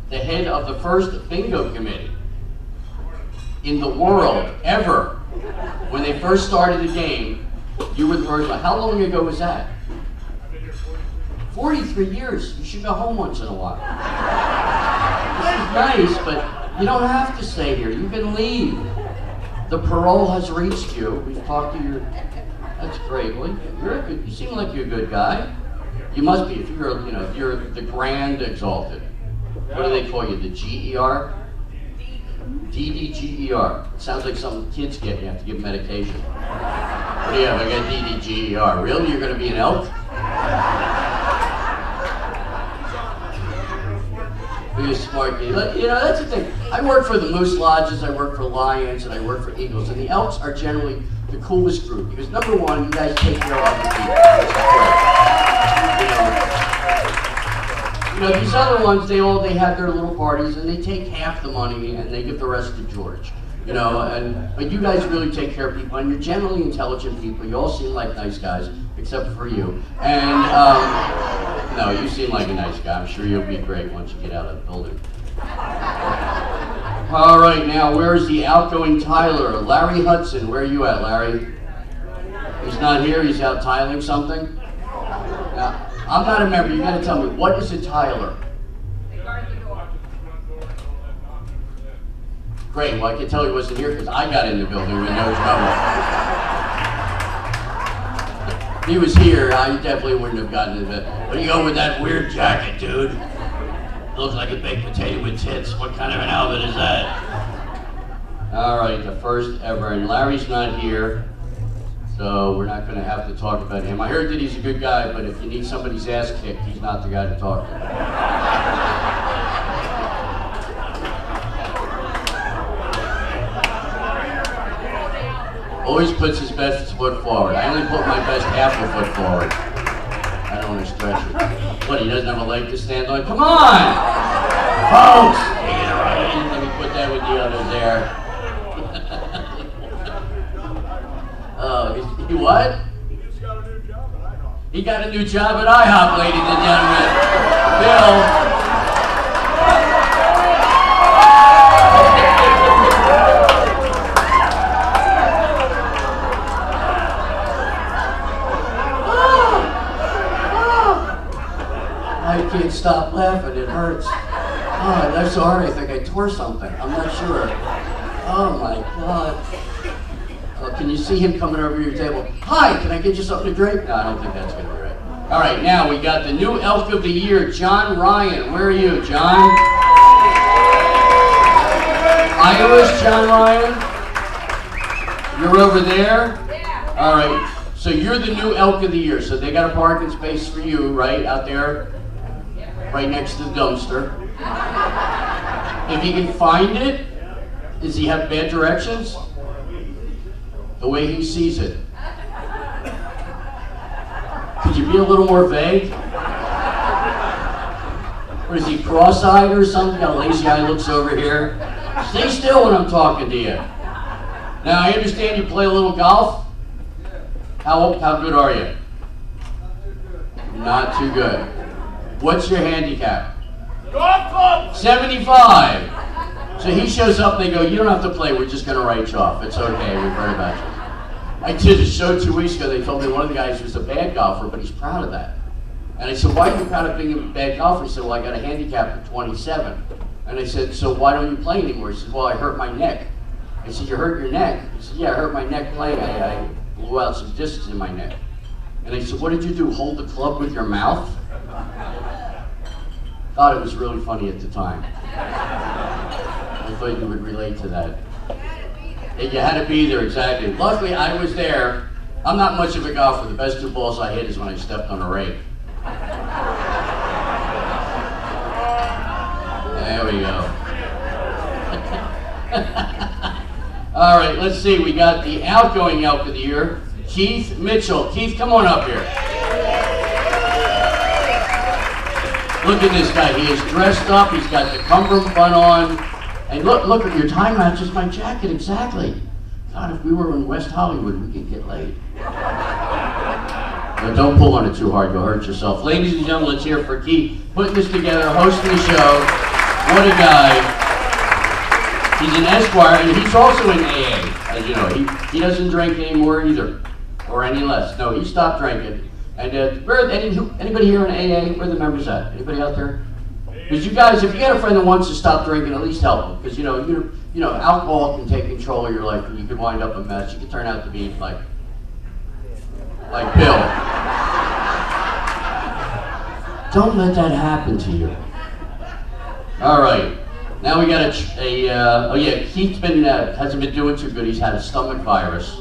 head of the first bingo committee in the world, ever. When they first started the game, you were the first one. How long ago was that? I've been here 43 years. You should go home once in a while. This is nice, but you don't have to stay here. You can leave. The parole has reached you. We've talked to your... That's great. Well, you seem like you're a good guy. You must be, if you're the grand exalted. What do they call you, the GER? DDGER. It sounds like some kids get, you have to give medication. What do you have? I got DDGER. Really? You're going to be an elk? You're a smart kid. You know, that's the thing. I work for the Moose Lodges, I work for Lions, and I work for Eagles. And the Elks are generally the coolest group. Because number one, you guys take care of other people. You know, these other ones, they have their little parties, and they take half the money, and they give the rest to George. You know, but you guys really take care of people, and you're generally intelligent people. You all seem like nice guys, except for you. And, no, you seem like a nice guy. I'm sure you'll be great once you get out of the building. All right, now, where's the outgoing Tyler? Larry Hudson, where are you at, Larry? He's not here, he's out tiling something? Now, I'm not a member, you gotta tell me, what is a tiler? Great, well, I can tell he wasn't here because I got in the building with no trouble. If he was here, I definitely wouldn't have gotten in it. What are you going with that weird jacket, dude? It looks like a baked potato with tits. What kind of an outfit is that? All right, the first ever, and Larry's not here, so we're not going to have to talk about him. I heard that he's a good guy, but if you need somebody's ass kicked, he's not the guy to talk to. Always puts his best foot forward. I only put my best half a foot forward. I don't want to stretch it. What, he doesn't have a leg to stand on? Come on! Folks! Take it right in. Let me put that with the others there. Oh, he what? He just got a new job at IHOP. He got a new job at IHOP, ladies and gentlemen. Bill. I can't stop laughing, it hurts. Oh, I'm sorry, I think I tore something. I'm not sure. Oh my God. Oh, can you see him coming over your table? Hi, can I get you something to drink? No, I don't think that's gonna be right. All right, now we got the new Elk of the Year, John Ryan. Where are you, John? Irish John Ryan? You're over there? Yeah. All right. So you're the new Elk of the Year. So they got a parking space for you, right, out there? Right next to the dumpster. If you can find it, does he have bad directions? The way he sees it. Could you be a little more vague? Or is he cross-eyed or something? Got a lazy eye looks over here. Stay still when I'm talking to you. Now, I understand you play a little golf. How good are you? Not too good. What's your handicap? 75. So he shows up and they go, you don't have to play, we're just going to write you off. It's okay, we've heard about you. I did a show 2 weeks ago, they told me one of the guys was a bad golfer, but he's proud of that. And I said, why are you proud of being a bad golfer? He said, well, I got a handicap of 27. And I said, so why don't you play anymore? He said, well, I hurt my neck. I said, you hurt your neck? He said, yeah, I hurt my neck playing. I blew out some discs in my neck. And I said, what did you do, hold the club with your mouth? Thought it was really funny at the time. I thought you would relate to that. You had to be there, exactly. Luckily, I was there. I'm not much of a golfer. The best 2 balls I hit is when I stepped on a rake. There we go. All right, let's see. We got the outgoing Elk of the Year, Keith Mitchell. Keith, come on up here. Look at this guy. He is dressed up. He's got the cummerbund on. And look at your tie matches my jacket exactly. God, if we were in West Hollywood, we could get laid. But don't pull on it too hard, you'll hurt yourself. Ladies and gentlemen, let's hear for Keith putting this together, hosting the show. What a guy. He's an Esquire, and he's also in AA. As you know, he doesn't drink anymore either, or any less. No, he stopped drinking. And anybody here in AA? Where are the members at? Anybody out there? Because you guys, if you got a friend that wants to stop drinking, at least help them. Because you know, alcohol can take control of your life, and you could wind up a mess. You could turn out to be like Bill. Don't let that happen to you. All right. Now we got oh yeah, Keith's hasn't been doing too good. He's had a stomach virus,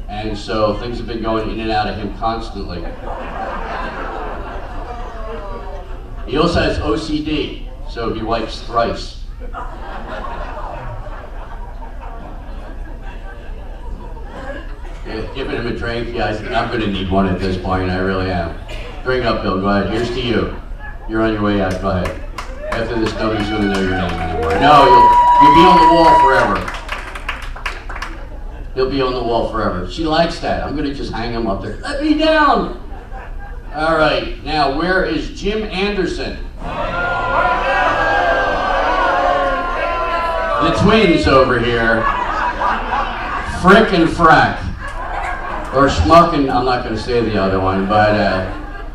and so things have been going in and out of him constantly. He also has OCD, so he wipes thrice. Yeah, giving him a drink, yeah, I think I'm going to need one at this point, I really am. Drink up, Bill, go ahead. Here's to you. You're on your way out, go ahead. After this, nobody's going to know your name anymore. No, you'll be on the wall forever. He'll be on the wall forever. She likes that. I'm going to just hang him up there. Let me down! All right, now where is Jim Anderson? The twins over here. Frick and Frack. Or Schmuck and, I'm not going to say the other one, but,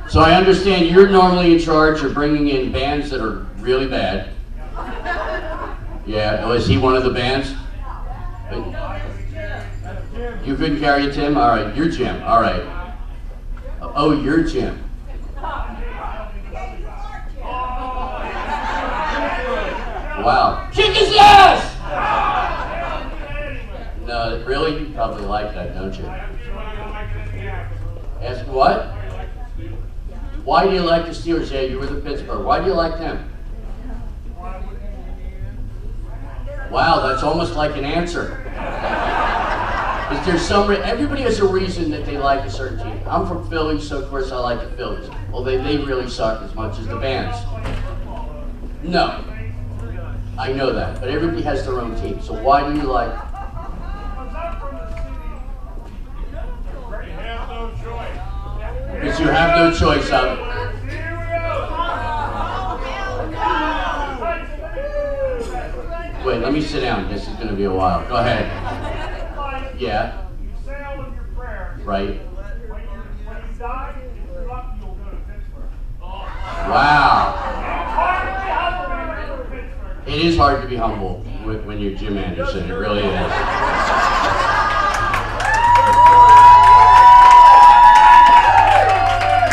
so I understand you're normally in charge of bringing in bands that are really bad. Yeah, is he one of the bands? You couldn't carry a Tim? All right, you're Jim, all right. Oh, you're Jim. Wow. Kick his ass! No, really? You probably like that, don't you? Ask what? Why do you like the Steelers? Yeah, you were the Pittsburgh. Why do you like them? Wow, that's almost like an answer. Is there everybody has a reason that they like a certain team. I'm from Philly, so of course I like the Phillies. Well, they really suck as much as the bands. No. I know that, but everybody has their own team. So why do you like? Because you have no choice of it. Wait, let me sit down. This is going to be a while. Go ahead. Yeah. You say all of your prayers. Right. When you die, if you're lucky, you'll go to Pittsburgh. Wow. It is hard to be humble when you're Jim Anderson. It really is.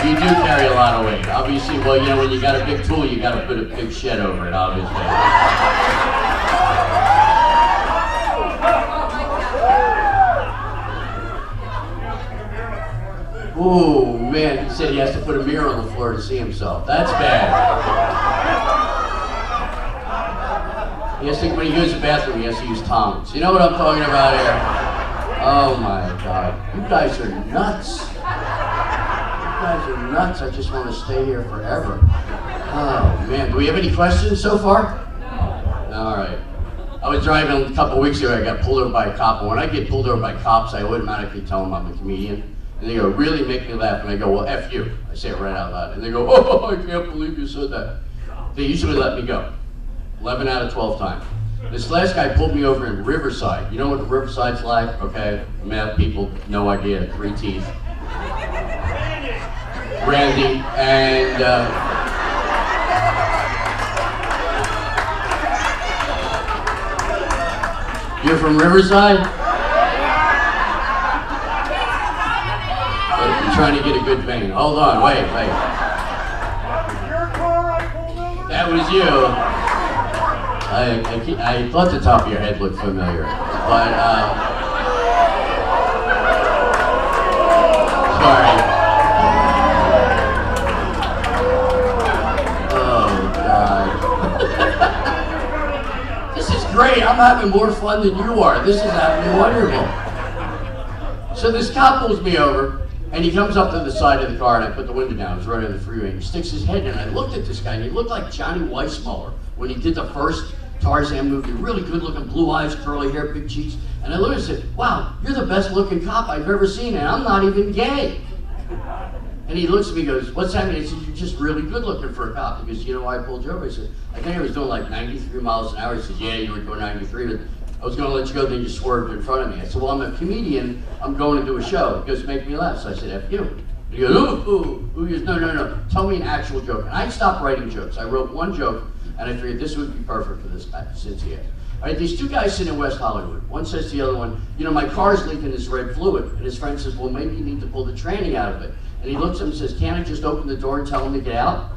You do carry a lot of weight. Obviously, well, you know, when you got a big tool, you got to put a big shed over it, obviously. Ooh, man, he said he has to put a mirror on the floor to see himself. That's bad. He has to, when he goes to the bathroom, he has to use tongs. You know what I'm talking about here? Oh my God. You guys are nuts. You guys are nuts. I just want to stay here forever. Oh man, do we have any questions so far? No. All right. I was driving a couple weeks ago, I got pulled over by a cop, and when I get pulled over by cops, I automatically tell them I'm a comedian. And they go, really make me laugh, and I go, well, F you. I say it right out loud. And they go, oh, I can't believe you said that. They usually let me go, 11 out of 12 times. This last guy pulled me over in Riverside. You know what Riverside's like? Okay, meth people, no idea, 3 teeth. Randy, and you're from Riverside? I'm trying to get a good vein. Hold on, wait. That was you. I thought the top of your head looked familiar, but sorry. Oh God. This is great. I'm having more fun than you are. This is happening wonderful. So this cop pulls me over. And he comes up to the side of the car, and I put the window down. It was right on the freeway. And he sticks his head in. And I looked at this guy, and he looked like Johnny Weissmuller when he did the first Tarzan movie. Really good-looking, blue eyes, curly hair, big cheeks. And I looked and said, "Wow, you're the best-looking cop I've ever seen, and I'm not even gay." And he looks at me, and goes, "What's that mean?" I said, "You're just really good-looking for a cop." He goes, "You know why I pulled you over?" I said, "I think I was doing like 93 miles an hour." He said, "Yeah, you were doing 93. But I was going to let you go, then you swerved in front of me." I said, "Well, I'm a comedian. I'm going to do a show." He goes, "Make me laugh." So I said, "F you." He goes, ooh. He goes, no. Tell me an actual joke. And I stopped writing jokes. I wrote one joke, and I figured this would be perfect for this guy, since he is. All right, these 2 guys sit in West Hollywood. One says to the other one, "You know, my car's leaking this red fluid." And his friend says, "Well, maybe you need to pull the tranny out of it." And he looks at him and says, "Can't I just open the door and tell him to get out?"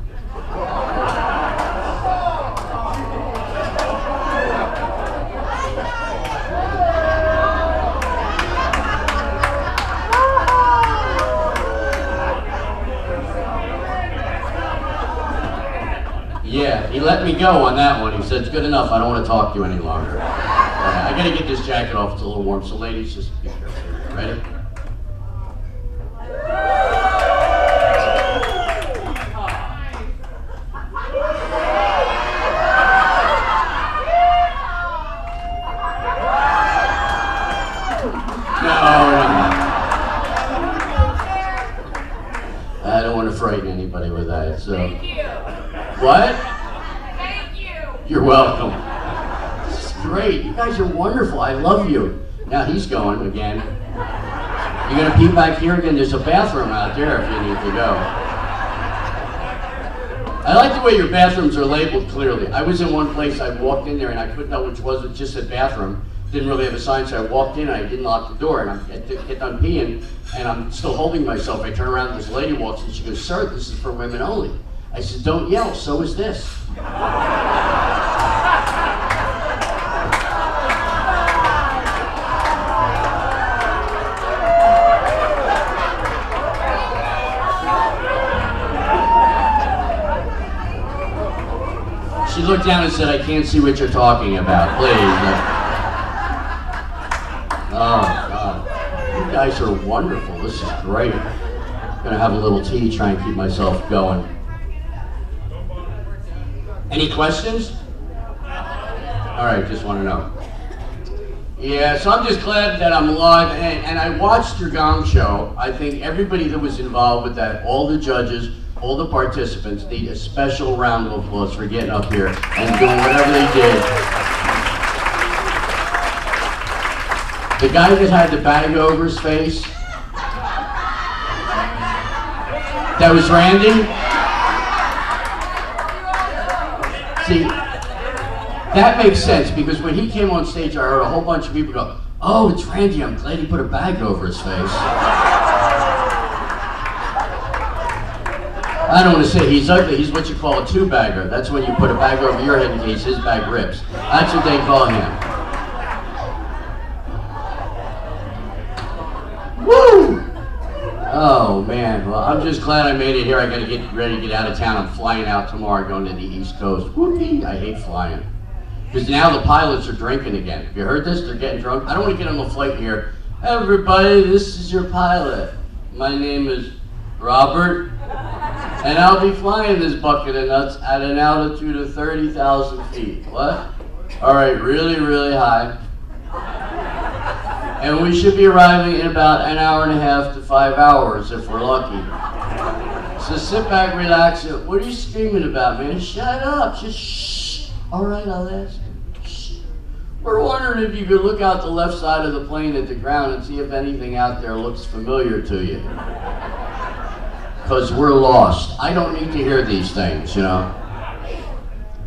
Yeah, he let me go on that one. He said, "It's good enough. I don't want to talk to you any longer." I got to get this jacket off. It's a little warm. So ladies, just be careful. Ready? No. I don't want to frighten anybody with that. So. Thank you. What? Thank you. You're welcome. This is great. You guys are wonderful. I love you. Now he's going again. You're going to pee back here again? There's a bathroom out there if you need to go. I like the way your bathrooms are labeled clearly. I was in one place, I walked in there and I couldn't tell which was. It just said bathroom. Didn't really have a sign, so I walked in and I didn't lock the door. And I get done peeing and I'm still holding myself. I turn around and this lady walks in. She goes, "Sir, this is for women only." I said, "Don't yell, so is this." She looked down and said, "I can't see what you're talking about, please." Oh, God. You guys are wonderful. This is great. I'm going to have a little tea, try and keep myself going. Any questions? All right, just want to know. Yeah, so I'm just glad that I'm alive, and I watched your Gong Show. I think everybody that was involved with that, all the judges, all the participants, need a special round of applause for getting up here and doing whatever they did. The guy that had the bag over his face, that was Randy? See, that makes sense, because when he came on stage, I heard a whole bunch of people go, "Oh, it's Randy, I'm glad he put a bag over his face." I don't want to say he's ugly, he's what you call a two-bagger. That's when you put a bag over your head in case his bag rips. That's what they call him. Woo! Oh man, well I'm just glad I made it here. I gotta get ready to get out of town. I'm flying out tomorrow, going to the East Coast. Whoopee! I hate flying. Because now the pilots are drinking again. Have you heard this? They're getting drunk. I don't want to get on the flight here. Everybody, this is your pilot. My name is Robert, and I'll be flying this bucket of nuts at an altitude of 30,000 feet. What? All right, really, really high. And we should be arriving in about an hour and a half to 5 hours if we're lucky. So sit back, relax. What are you screaming about, man? Shut up. Just shh. All right, I'll ask you. Shh. We're wondering if you could look out the left side of the plane at the ground and see if anything out there looks familiar to you. Because we're lost. I don't need to hear these things, you know.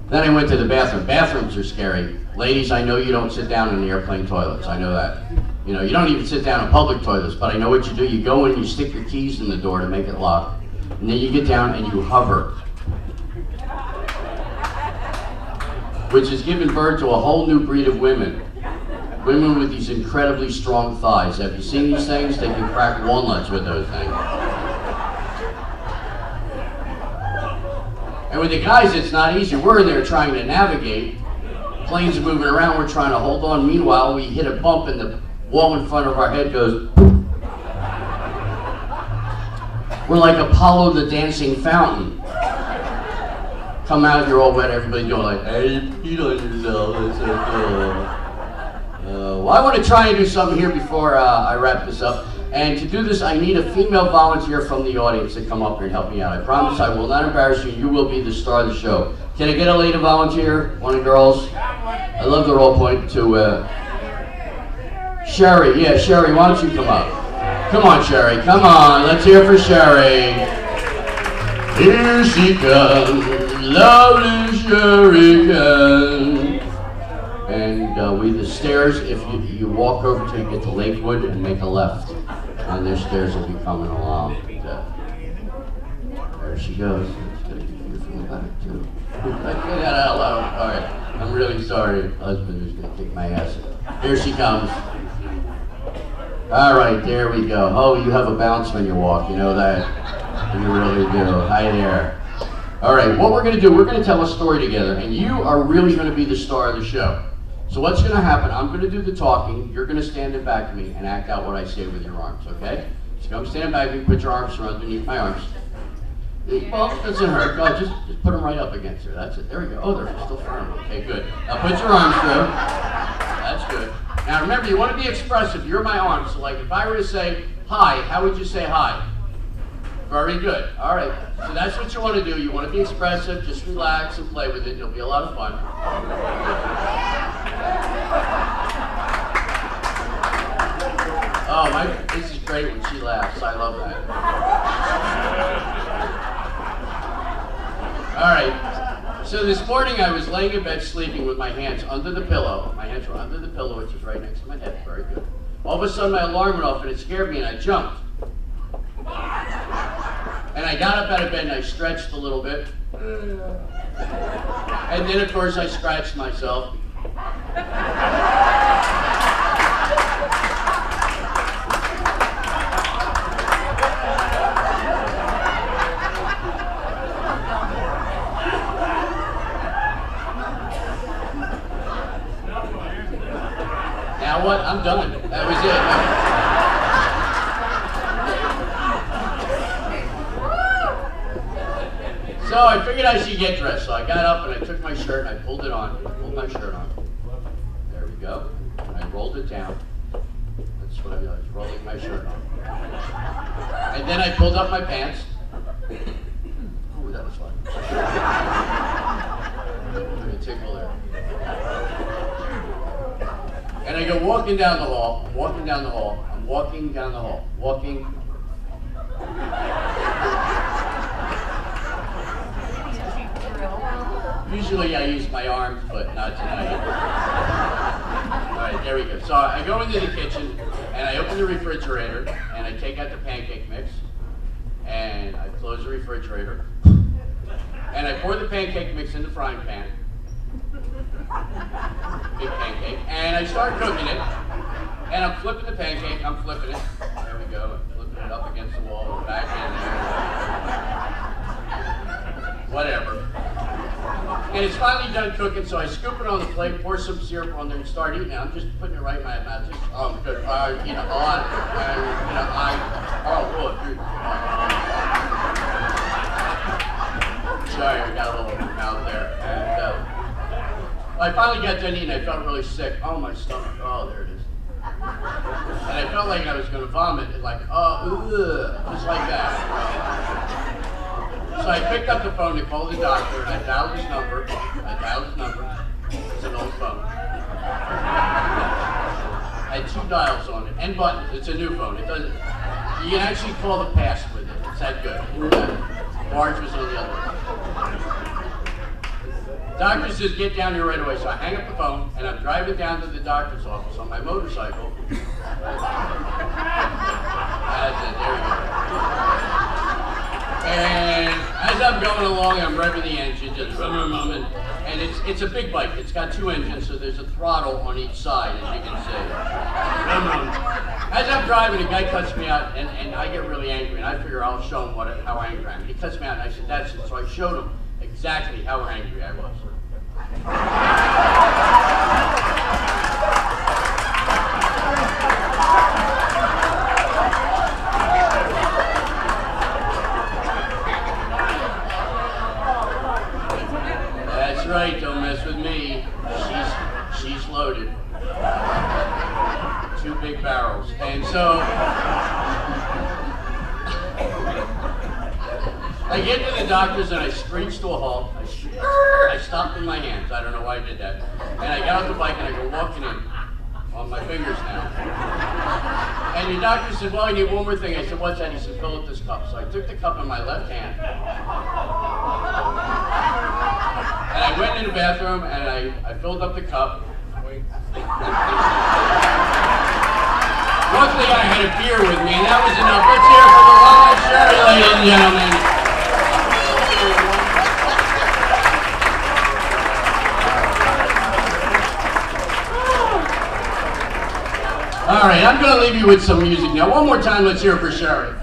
Then I went to the bathroom. Bathrooms are scary. Ladies, I know you don't sit down in the airplane toilets. I know that. You know, you don't even sit down in public toilets, but I know what you do. You go in and you stick your keys in the door to make it lock. And then you get down and you hover. Which has given birth to a whole new breed of women. Women with these incredibly strong thighs. Have you seen these things? They can crack walnuts with those things. And with the guys, it's not easy. We're in there trying to navigate. Planes are moving around, we're trying to hold on. Meanwhile, we hit a bump and the wall in front of our head goes. We're like Apollo the Dancing Fountain. Come out, you're all wet, everybody's going like, hey, you peed on yourself, it's so cool. Well, I want to try and do something here before I wrap this up. And to do this, I need a female volunteer from the audience to come up here and help me out. I promise I will not embarrass you. You will be the star of the show. Can I get a lady volunteer? One of the girls? I love the role point to Sherry. Yeah, Sherry, why don't you come up? Come on, Sherry. Come on. Let's hear for Sherry. Here she comes, lovely Sherry comes. And the stairs, if you walk over till you get to Lakewood and make a left. And their stairs will be coming along. There she goes. It's going to get you from the back, too. I say that out loud. All right. I'm really sorry. Husband is going to kick my ass. Here she comes. All right, there we go. Oh, you have a bounce when you walk. You know that? You really do. Hi there. All right, what we're going to do, we're going to tell a story together, and you are really going to be the star of the show. So what's going to happen, I'm going to do the talking, you're going to stand in back of me and act out what I say with your arms, okay? So come stand back of me, put your arms underneath my arms. Well, it doesn't hurt. Oh, just put them right up against her. That's it. There we go. Oh, they're still firm. Okay, good. Now put your arms through. That's good. Now remember, you want to be expressive. You're my arms. So like if I were to say hi, how would you say hi? Very good. All right. So that's what you want to do. You want to be expressive. Just relax and play with it. It'll be a lot of fun. Oh, this is great when she laughs. I love that. All right. So this morning I was laying in bed sleeping with my hands under the pillow. My hands were under the pillow, which is right next to my head. Very good. All of a sudden my alarm went off and it scared me and I jumped. And I got up out of bed and I stretched a little bit. And then of course I scratched myself. Now what? I'm done. That was it. So I figured I should get dressed. So I got up and I took my shirt and I pulled it on. Pulled my shirt on. There we go. And I rolled it down. That's what I was rolling my shirt on. And then I pulled up my pants. Ooh, that was fun. Give me a tickle there. And I go walking down the hall. I'm walking down the hall. I'm walking down the hall. Walking. Usually I use my arms, but not tonight. All right, there we go. So I go into the kitchen, and I open the refrigerator, and I take out the pancake mix, and I close the refrigerator, and I pour the pancake mix in the frying pan, big pancake, and I start cooking it, and I'm flipping the pancake, I'm flipping it, there we go, I'm flipping it it up against the wall and back in there. Whatever. And it's finally done cooking, so I scoop it on the plate, pour some syrup on there, and start eating it. I'm just putting it right in my mouth. Just, good. Sorry, I got a little mouth there. And I finally got done eating. I felt really sick. Oh, my stomach. Oh, there it is. And I felt like I was going to vomit. Just like that. So I picked up the phone to call the doctor, and I dialed his number. It's an old phone. I had 2 dials on it, and buttons. It's a new phone. It doesn't. You can actually call the past with it. It's that good. Marge was on the other one. Doctor says, get down here right away. So I hang up the phone, and I'm driving down to the doctor's office on my motorcycle. That's it, there you go. And as I'm going along, I'm revving the engine, just and it's a big bike. It's got 2 engines, so there's a throttle on each side, as you can see. As I'm driving, a guy cuts me out, and I get really angry, and I figure I'll show him how angry I am. He cuts me out, and I said, that's it. So I showed him exactly how angry I was. That's right, don't mess with me. She's loaded. 2 big barrels. And so I get to the doctor's and I screech to a halt. I stopped with my hands. I don't know why I did that. And I got off the bike and I go walking in on my fingers now. And the doctor said, well, I need one more thing. I said, what's that? He said, fill up this cup. So I took the cup in my left hand. And I went in the bathroom and I filled up the cup. Luckily, I had a beer with me, and that was enough. Let's hear it for the Long Life Sherry, ladies and gentlemen. All right, I'm going to leave you with some music now. One more time, let's hear it for Sherry.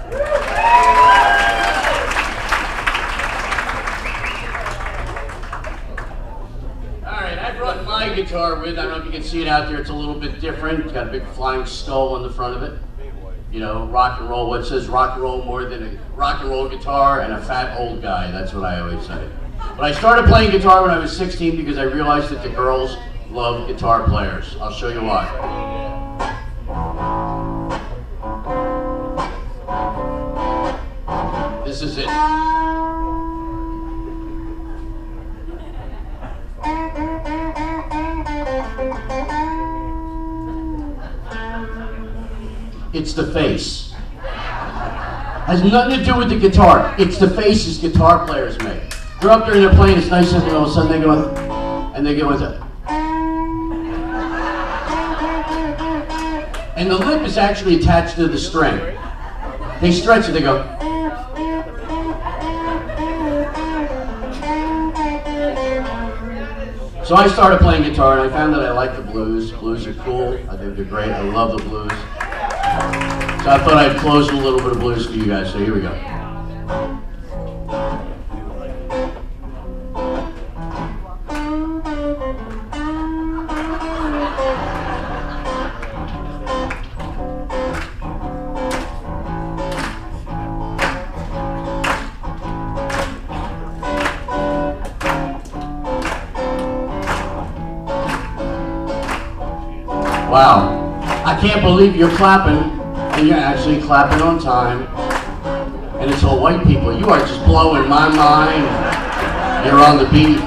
All right, I brought my guitar with. I don't know if you can see it out there. It's a little bit different. It's got a big flying skull on the front of it. You know, rock and roll. What says rock and roll more than a rock and roll guitar and a fat old guy? That's what I always say. But I started playing guitar when I was 16 because I realized that the girls love guitar players. I'll show you why. This is it. It's the face. Has nothing to do with the guitar. It's the faces guitar players make. They're up there and they're playing, it's nice, and all of a sudden they go, and they go with it. And the lip is actually attached to the string. They stretch it, they go. So I started playing guitar and I found that I like the blues. Blues are cool. I think they're great. I love the blues. So I thought I'd close with a little bit of blues for you guys. So here we go. Wow, I can't believe you're clapping, and you're actually clapping on time, and it's all white people. You are just blowing my mind. You're on the beat.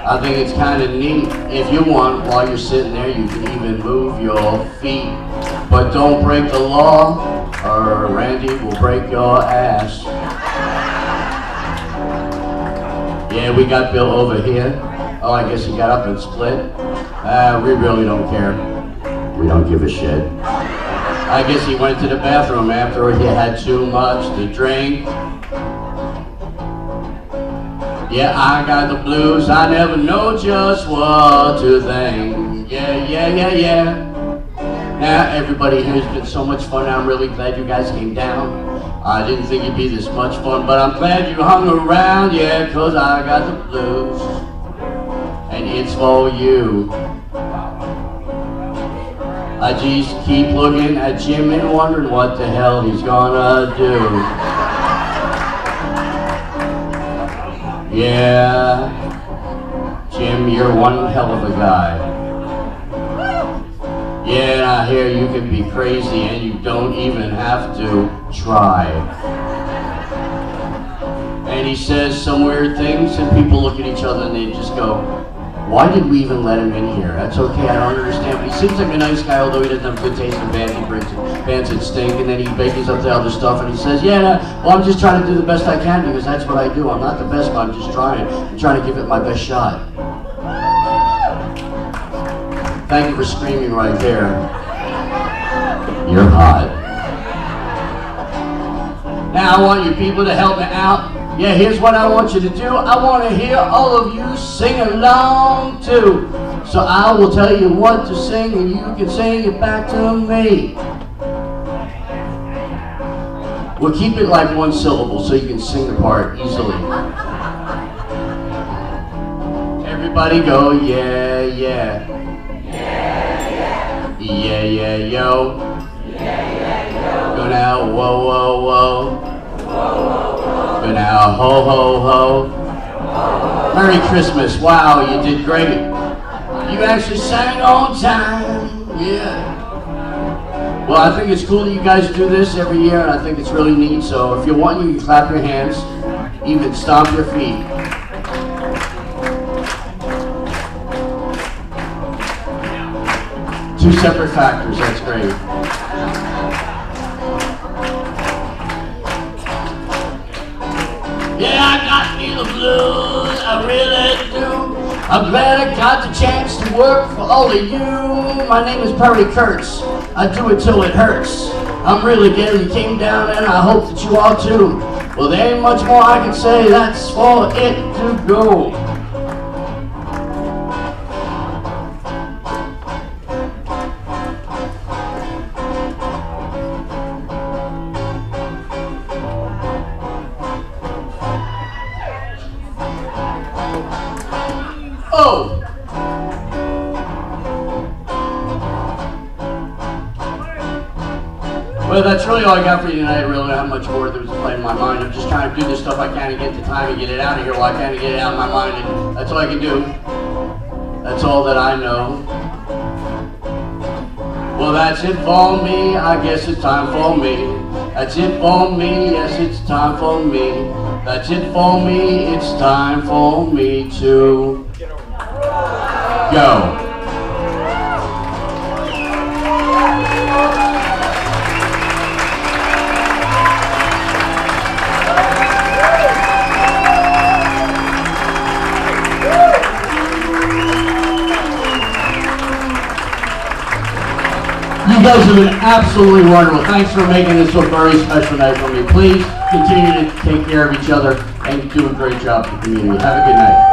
I think it's kind of neat. If you want, while you're sitting there, you can even move your feet. But don't break the law, or Randy will break your ass. Yeah, we got Bill over here. Oh, I guess he got up and split. We really don't care. We don't give a shit. I guess he went to the bathroom after he had too much to drink. Yeah, I got the blues. I never know just what to think. Yeah. Now, everybody here has been so much fun. I'm really glad you guys came down. I didn't think it'd be this much fun, but I'm glad you hung around, yeah, 'cause I got the blues, and it's for you. I just keep looking at Jim and wondering what the hell he's gonna do. Yeah, Jim, you're one hell of a guy. Yeah, and I hear you can be crazy and you don't even have to try. And he says some weird things and people look at each other and they just go, why did we even let him in here? That's okay, I don't understand. But he seems like a nice guy, although he doesn't have a good taste in bands. He brings bands that stink, and then he bakes up the other stuff, and he says, yeah, well, I'm just trying to do the best I can because that's what I do. I'm not the best, but I'm just trying. I'm trying to give it my best shot. Thank you for screaming right there. You're hot. Now I want you people to help me out. Yeah, here's what I want you to do. I want to hear all of you sing along too. So I will tell you what to sing and you can sing it back to me. We'll keep it like one syllable so you can sing the part easily. Everybody go, yeah, yeah. Yeah, yeah, yo. Go now, whoa, whoa, whoa. Go now, ho, ho, ho. Merry Christmas. Wow, you did great. You actually sang on time. Yeah. Well, I think it's cool that you guys do this every year, and I think it's really neat. So if you want, you can clap your hands, even stomp your feet. Two separate factors, that's great. Yeah, I got me the blues, I really do. I'm glad I got the chance to work for all of you. My name is Kurtz. I do it till it hurts. I'm really glad you came down and I hope that you are too. Well, there ain't much more I can say, that's for it to go. Oh! Well, that's really all I got for you tonight. I really don't have much more that was playing in my mind. I'm just trying to do this stuff I can to get the time and get it out of here. Well, I can to get it out of my mind, and that's all I can do. That's all that I know. Well, that's it for me. I guess it's time for me. That's it for me. Yes, it's time for me. That's it for me. It's time for me to go. You guys have been absolutely wonderful. Thanks for making this a very special night for me. Please continue to take care of each other and do a great job for the community. Have a good night.